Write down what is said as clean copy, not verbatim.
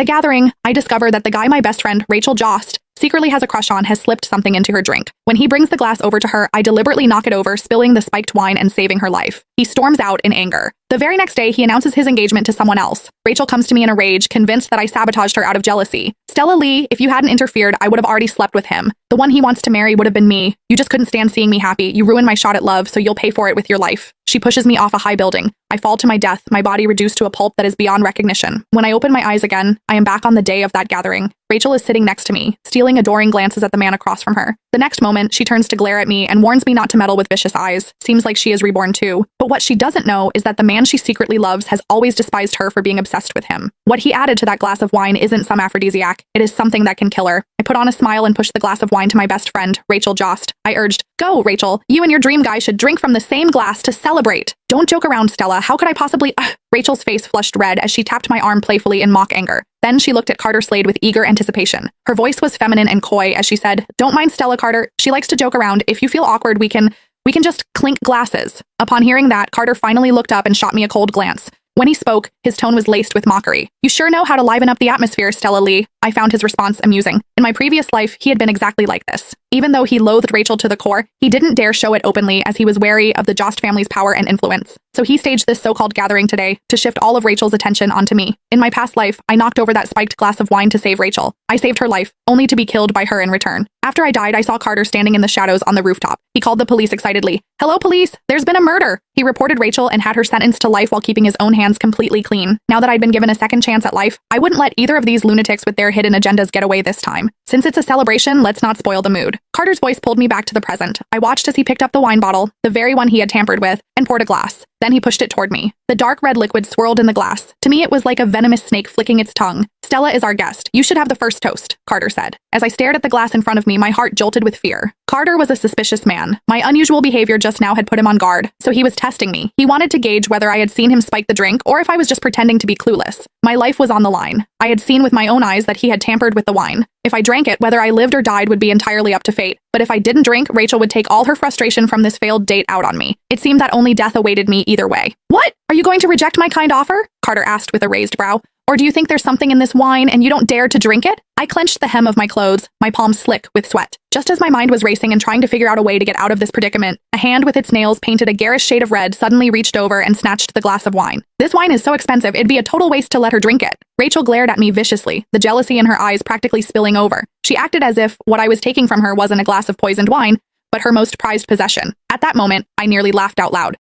At gathering, I discover that the guy my best friend, Rachel Jost, secretly has a crush on has slipped something into her drink. When he brings the glass over to her, I deliberately knock it over, spilling the spiked wine and saving her life. He storms out in anger. The very next day, he announces his engagement to someone else. Rachel comes to me in a rage, convinced that I sabotaged her out of jealousy. Stella Lee, if you hadn't interfered, I would have already slept with him. The one he wants to marry would have been me. You just couldn't stand seeing me happy. You ruined my shot at love, so you'll pay for it with your life. She pushes me off a high building. I fall to my death, my body reduced to a pulp that is beyond recognition. When I open my eyes again, I am back on the day of that gathering. Rachel is sitting next to me, stealing adoring glances at the man across from her. The next moment, she turns to glare at me and warns me not to meddle with vicious eyes. Seems like she is reborn too. But what she doesn't know is that the man she secretly loves has always despised her for being obsessed with him. What he added to that glass of wine isn't some aphrodisiac. It is something that can kill her. I put on a smile and pushed the glass of wine to my best friend, Rachel Jost. I urged, "Go, Rachel. You and your dream guy should drink from the same glass to celebrate." "Don't joke around, Stella. How could I possibly—" Rachel's face flushed red as she tapped my arm playfully in mock anger. Then she looked at Carter Slade with eager anticipation. Her voice was feminine and coy as she said, "Don't mind Stella, Carter. She likes to joke around. If you feel awkward, we can just clink glasses." Upon hearing that, Carter finally looked up and shot me a cold glance. When he spoke, his tone was laced with mockery. "You sure know how to liven up the atmosphere, Stella Lee." I found his response amusing. In my previous life, he had been exactly like this. Even though he loathed Rachel to the core, he didn't dare show it openly as he was wary of the Jost family's power and influence. So he staged this so-called gathering today to shift all of Rachel's attention onto me. In my past life, I knocked over that spiked glass of wine to save Rachel. I saved her life, only to be killed by her in return. After I died, I saw Carter standing in the shadows on the rooftop. He called the police excitedly. "Hello, police! There's been a murder!" He reported Rachel and had her sentenced to life while keeping his own hands completely clean. Now that I'd been given a second chance at life, I wouldn't let either of these lunatics with their hidden agendas get away this time. Since it's a celebration, let's not spoil the mood. Carter's voice pulled me back to the present. I watched as he picked up the wine bottle, the very one he had tampered with, and poured a glass. Then he pushed it toward me. The dark red liquid swirled in the glass. To me, it was like a venomous snake flicking its tongue. "Stella is our guest. You should have the first toast," Carter said. As I stared at the glass in front of me, my heart jolted with fear. Carter was a suspicious man. My unusual behavior just now had put him on guard, so he was testing me. He wanted to gauge whether I had seen him spike the drink or if I was just pretending to be clueless. My life was on the line. I had seen with my own eyes that he had tampered with the wine. If I drank it, whether I lived or died would be entirely up to fate. But if I didn't drink, Rachel would take all her frustration from this failed date out on me. It seemed that only death awaited me either way. "What? Are you going to reject my kind offer?" Carter asked with a raised brow. "Or do you think there's something in this wine and you don't dare to drink it?" I clenched the hem of my clothes, my palms slick with sweat. Just as my mind was racing and trying to figure out a way to get out of this predicament, a hand with its nails painted a garish shade of red suddenly reached over and snatched the glass of wine. "This wine is so expensive, it'd be a total waste to let her drink it." Rachel glared at me viciously, the jealousy in her eyes practically spilling over. She acted as if what I was taking from her wasn't a glass of poisoned wine, but her most prized possession. At that moment, I nearly laughed out loud.